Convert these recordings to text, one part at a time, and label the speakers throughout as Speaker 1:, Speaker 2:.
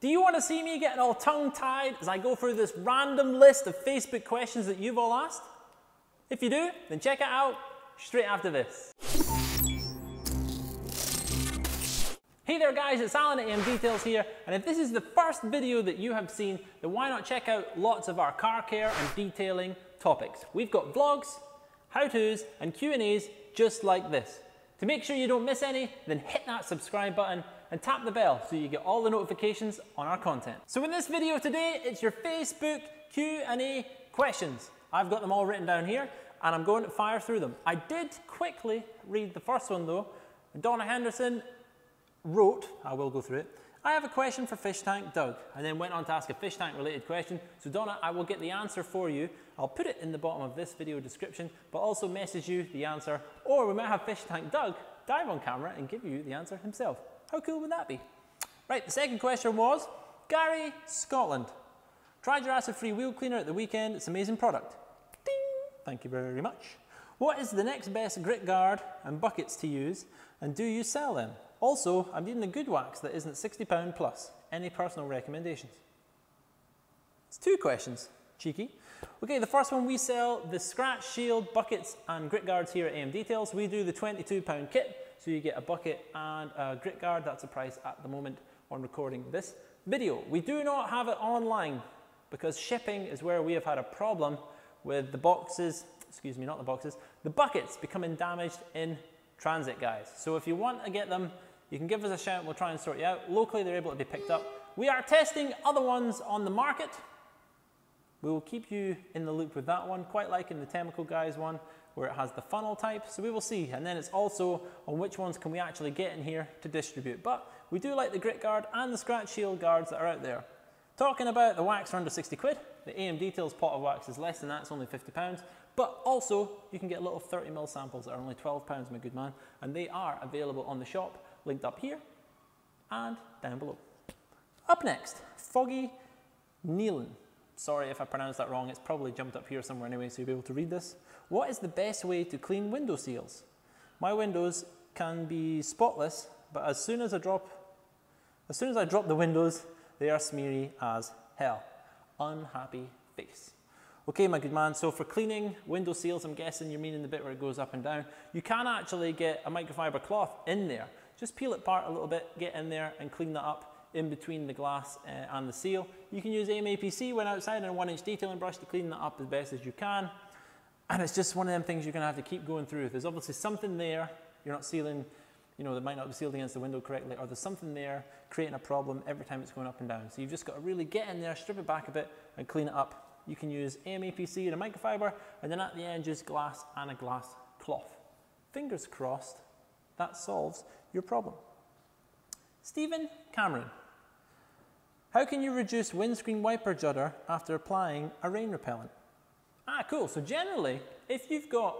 Speaker 1: Do you want to see me getting all tongue-tied as I go through this random list of Facebook questions that you've all asked? If you do, then check it out straight after this. Hey there guys, it's Alan at AMDetails here, and if this is the first video that you have seen, then why not check out lots of our car care and detailing topics. We've got vlogs, how-tos and Q&As just like this. To make sure you don't miss any, then hit that subscribe button and tap the bell so you get all the notifications on our content. So in this video today, it's your Facebook Q&A questions. I've got them all written down here and I'm going to fire through them. I did quickly read the first one though. Donna Henderson wrote, I will go through it, I have a question for Fishtank Doug, and then went on to ask a fish tank related question. So Donna, I will get the answer for you. I'll put it in the bottom of this video description, but also message you the answer, or we might have Fishtank Doug dive on camera and give you the answer himself. How cool would that be? Right, the second question was, Gary, Scotland. Tried your acid-free wheel cleaner at the weekend, it's an amazing product. Ding! Thank you very much. What is the next best grit guard and buckets to use, and do you sell them? Also, I'm needing a good wax that isn't £60 plus. Any personal recommendations? It's two questions, cheeky. Okay, the first one, we sell the scratch shield buckets and grit guards here at AMDetails. We do the £22 kit, so you get a bucket and a grit guard. That's the price at the moment on recording this video. We do not have it online because shipping is where we have had a problem with the boxes, excuse me, not the boxes, the buckets becoming damaged in transit, guys. So if you want to get them, you can give us a shout and we'll try and sort you out. Locally, they're able to be picked up. We are testing other ones on the market. We will keep you in the loop with that one, quite like in the Chemical Guys one, where it has the funnel type. So we will see. And then it's also on which ones can we actually get in here to distribute. But we do like the grit guard and the scratch shield guards that are out there. Talking about the wax for under 60 quid, the AMDetails pot of wax is less than that, it's only £50. But also, you can get little 30ml samples that are only £12, my good man. And they are available on the shop, linked up here and down below. Up next, Foggy Nealon. Sorry if I pronounced that wrong, it's probably jumped up here somewhere anyway, so you'll be able to read this. What is the best way to clean window seals? My windows can be spotless, but as soon as I drop the windows, they are smeary as hell. Unhappy face. Okay, my good man, so for cleaning window seals, I'm guessing you're meaning the bit where it goes up and down. You can actually get a microfiber cloth in there. Just peel it apart a little bit, get in there and clean that up in between the glass and the seal. You can use AMAPC when outside and a 1-inch detailing brush to clean that up as best as you can. And it's just one of them things you're gonna have to keep going through. There's obviously something there, you're not sealing, you know, that might not be sealed against the window correctly, or there's something there creating a problem every time it's going up and down. So you've just got to really get in there, strip it back a bit and clean it up. You can use AMAPC and a microfiber, and then at the end use glass and a glass cloth. Fingers crossed, that solves your problem. Stephen Cameron. How can you reduce windscreen wiper judder after applying a rain repellent? Ah, cool. So generally, if you've got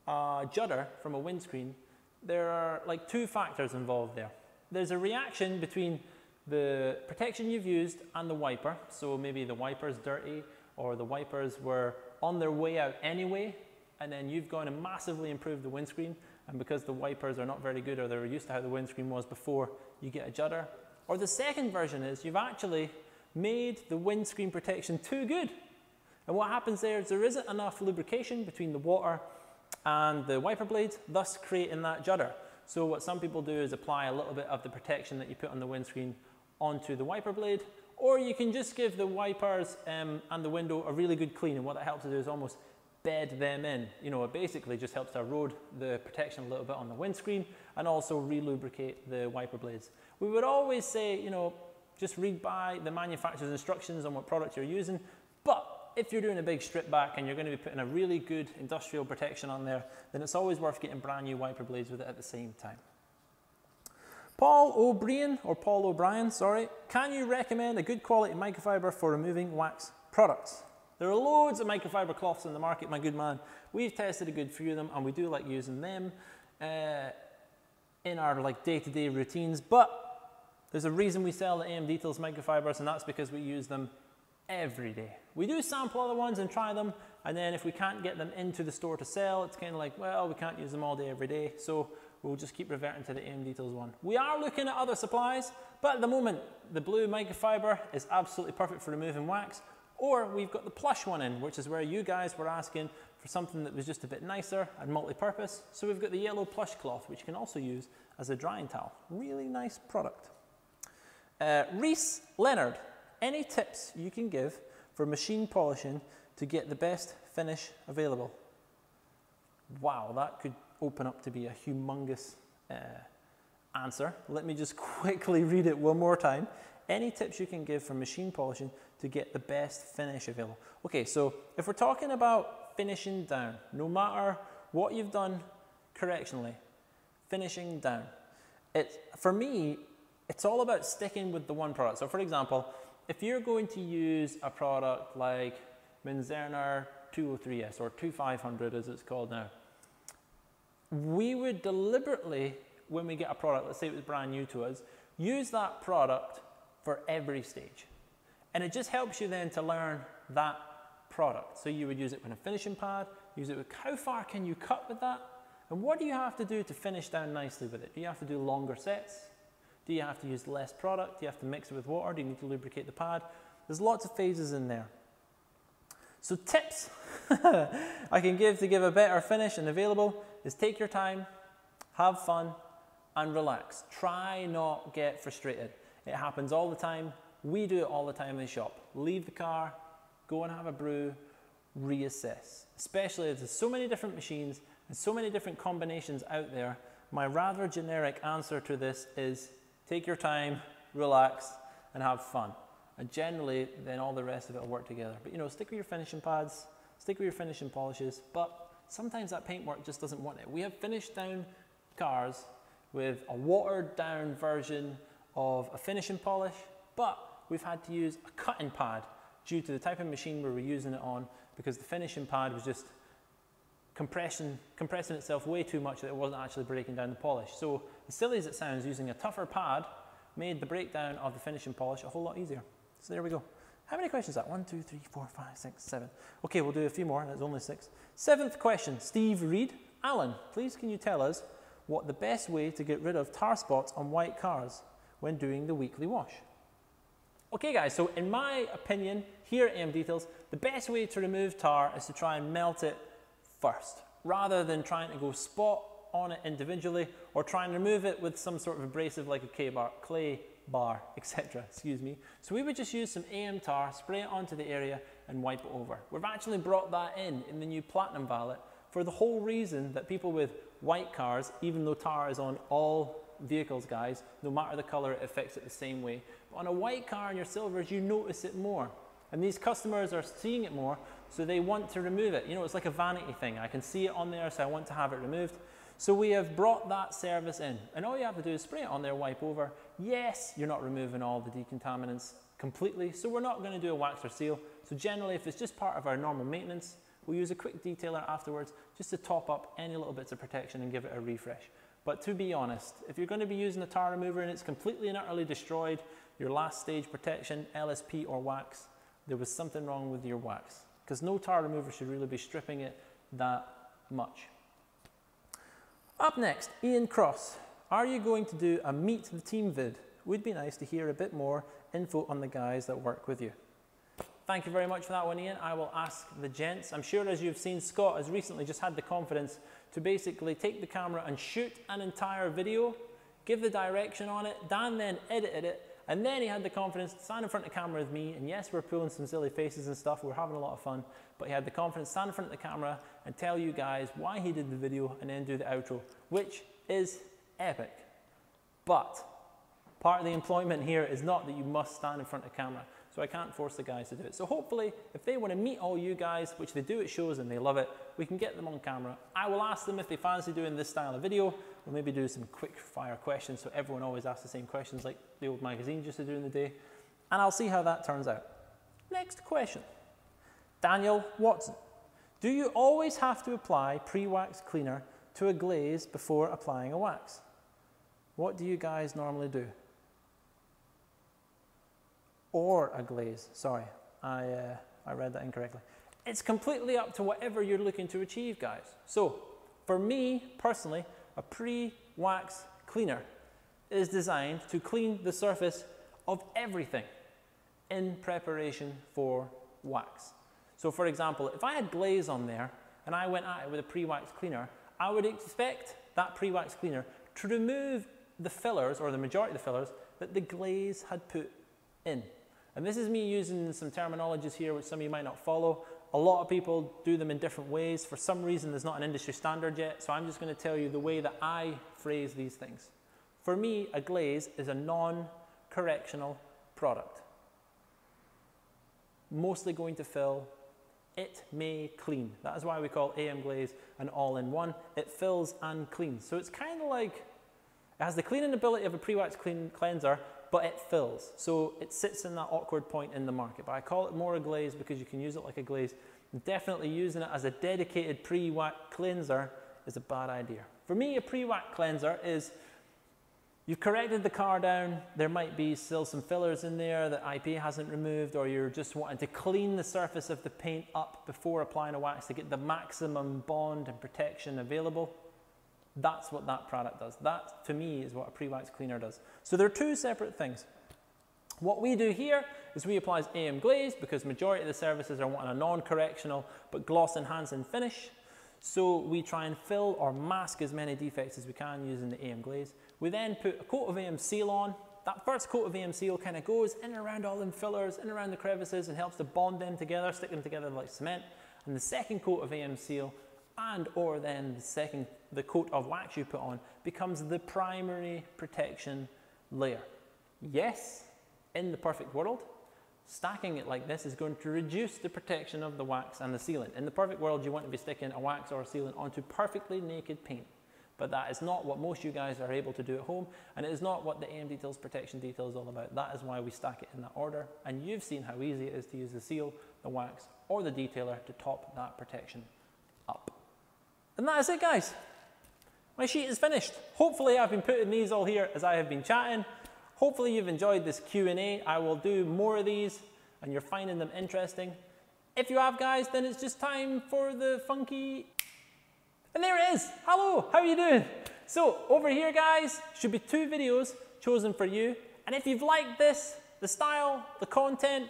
Speaker 1: a judder from a windscreen, there are like two factors involved there. There's a reaction between the protection you've used and the wiper. So maybe the wiper's dirty or the wipers were on their way out anyway, and then you've gone and massively improved the windscreen, and because the wipers are not very good or they're used to how the windscreen was before, you get a judder. Or the second version is you've actually made the windscreen protection too good. And what happens there is there isn't enough lubrication between the water and the wiper blades, thus creating that judder. So what some people do is apply a little bit of the protection that you put on the windscreen onto the wiper blade, or you can just give the wipers and the window a really good clean, and what that helps to do is almost bed them in. You know, it basically just helps to erode the protection a little bit on the windscreen and also re-lubricate the wiper blades. We would always say, you know, just read by the manufacturer's instructions on what product you're using, but if you're doing a big strip back and you're going to be putting a really good industrial protection on there, then it's always worth getting brand new wiper blades with it at the same time. Paul O'Brien, sorry, can you recommend a good quality microfiber for removing wax products? There are loads of microfiber cloths in the market, my good man. We've tested a good few of them and we do like using them in our like day-to-day routines, but there's a reason we sell the AMDetails microfibers, and that's because we use them every day. We do sample other ones and try them, and then if we can't get them into the store to sell, it's kind of like, well, we can't use them all day every day, so we'll just keep reverting to the AMDetails one. We are looking at other supplies, but at the moment, the blue microfiber is absolutely perfect for removing wax, or we've got the plush one in, which is where you guys were asking for something that was just a bit nicer and multi-purpose. So we've got the yellow plush cloth, which you can also use as a drying towel. Really nice product. Reese Leonard, any tips you can give for machine polishing to get the best finish available? Wow, that could open up to be a humongous answer. Let me just quickly read it one more time. Any tips you can give for machine polishing to get the best finish available? Okay, so if we're talking about finishing down, no matter what you've done correctionally, finishing down, for me, it's all about sticking with the one product. So for example, if you're going to use a product like Minzerner 203S or 2500 as it's called now, we would deliberately, when we get a product, let's say it was brand new to us, use that product for every stage. And it just helps you then to learn that product. So you would use it with a finishing pad, use it with how far can you cut with that, and what do you have to do to finish down nicely with it? Do you have to do longer sets? Do you have to use less product? Do you have to mix it with water? Do you need to lubricate the pad? There's lots of phases in there. So tips I can give to give a better finish and available is take your time, have fun, and relax. Try not get frustrated. It happens all the time. We do it all the time in the shop. Leave the car, go and have a brew, reassess. Especially as there's so many different machines and so many different combinations out there, my rather generic answer to this is take your time, relax, and have fun. And generally, then all the rest of it will work together. But you know, stick with your finishing pads, stick with your finishing polishes, but sometimes that paintwork just doesn't want it. We have finished down cars with a watered down version of a finishing polish, but we've had to use a cutting pad due to the type of machine we were using it on, because the finishing pad was just compressing itself way too much that it wasn't actually breaking down the polish. So as silly as it sounds, using a tougher pad made the breakdown of the finishing polish a whole lot easier. So there we go. How many questions is that? 1, 2, 3, 4, 5, 6, 7. Okay, we'll do a few more. There's only 6. 7th question, Steve Reed. Alan, please can you tell us what the best way to get rid of tar spots on white cars when doing the weekly wash? Okay guys, so in my opinion, here at AMDetails, the best way to remove tar is to try and melt it first, rather than trying to go spot on it individually or try and remove it with some sort of abrasive like a clay bar, etc. Excuse me. So we would just use some AM tar, spray it onto the area and wipe it over. We've actually brought that in the new Platinum Valet for the whole reason that people with white cars, even though tar is on all vehicles guys, no matter the color, it affects it the same way. But on a white car and your silvers, you notice it more. And these customers are seeing it more, so they want to remove it. You know, it's like a vanity thing. I can see it on there, so I want to have it removed. So we have brought that service in, and all you have to do is spray it on there, wipe over. Yes, you're not removing all the decontaminants completely, so we're not going to do a wax or seal. So generally, if it's just part of our normal maintenance, we'll use a quick detailer afterwards just to top up any little bits of protection and give it a refresh. But to be honest, if you're going to be using a tar remover and it's completely and utterly destroyed your last stage protection, LSP or wax, there was something wrong with your wax, because no tar remover should really be stripping it that much. Up next, Ian Cross. Are you going to do a meet the team vid? Would be nice to hear a bit more info on the guys that work with you. Thank you very much for that one, Ian. I will ask the gents. I'm sure, as you've seen, Scott has recently just had the confidence to basically take the camera and shoot an entire video, give the direction on it, Dan then edited it, and then he had the confidence to stand in front of the camera with me, and yes, we're pulling some silly faces and stuff, we're having a lot of fun, but he had the confidence to stand in front of the camera and tell you guys why he did the video and then do the outro, which is epic. But part of the employment here is not that you must stand in front of the camera, so I can't force the guys to do it. So hopefully, if they want to meet all you guys, which they do at shows and they love it, we can get them on camera. I will ask them if they fancy doing this style of video. We'll maybe do some quick fire questions so everyone always asks the same questions like the old magazines used to do in the day. And I'll see how that turns out. Next question. Daniel Watson. Do you always have to apply pre-wax cleaner to a glaze before applying a wax? What do you guys normally do? Or a glaze, sorry, I read that incorrectly. It's completely up to whatever you're looking to achieve, guys. So, for me, personally, a pre pre-wax cleaner is designed to clean the surface of everything in preparation for wax. So for example, if I had glaze on there and I went at it with a pre-wax cleaner, I would expect that pre-wax cleaner to remove the fillers, or the majority of the fillers, that the glaze had put in. And this is me using some terminologies here which some of you might not follow. A lot of people do them in different ways. For some reason, there's not an industry standard yet, so I'm just going to tell you the way that I phrase these things. For me, a glaze is a non-correctional product. Mostly going to fill, it may clean. That is why we call AM Glaze an all-in-one. It fills and cleans. So it's kind of like, it has the cleaning ability of a pre-wax cleanser, but it fills. So it sits in that awkward point in the market. But I call it more a glaze because you can use it like a glaze. And definitely using it as a dedicated pre-wax cleanser is a bad idea. For me, a pre-wax cleanser is, you've corrected the car down, there might be still some fillers in there that IP hasn't removed, or you're just wanting to clean the surface of the paint up before applying a wax to get the maximum bond and protection available. That's what that product does. That, to me, is what a pre-wax cleaner does. So they're two separate things. What we do here is we apply AM Glaze because majority of the services are wanting a non-correctional but gloss enhancing finish. So we try and fill or mask as many defects as we can using the AM Glaze. We then put a coat of AM Seal on. That first coat of AM Seal kind of goes in and around all them fillers, in and around the crevices, and helps to bond them together, stick them together like cement. And the second coat of AM Seal and or then the coat of wax you put on becomes the primary protection layer. Yes, in the perfect world, stacking it like this is going to reduce the protection of the wax and the sealant. In the perfect world, you want to be sticking a wax or a sealant onto perfectly naked paint. But that is not what most of you guys are able to do at home, and it is not what the AMDetails protection detail is all about. That is why we stack it in that order, and you've seen how easy it is to use the seal, the wax, or the detailer to top that protection up. And that is it, guys. My sheet is finished. Hopefully I've been putting these all here as I have been chatting. Hopefully you've enjoyed this Q&A. I will do more of these and you're finding them interesting. If you have, guys, then it's just time for the funky... And there it is. Hello, how are you doing? So over here, guys, should be 2 videos chosen for you. And if you've liked this, the style, the content,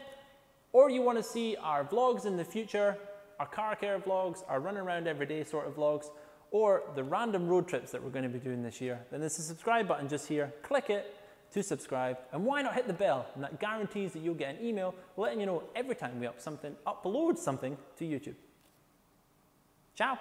Speaker 1: or you want to see our vlogs in the future, our car care vlogs, our run around every day sort of vlogs, or the random road trips that we're going to be doing this year, then there's a subscribe button just here. Click it to subscribe, and why not hit the bell? And that guarantees that you'll get an email letting you know every time we upload something to YouTube. Ciao.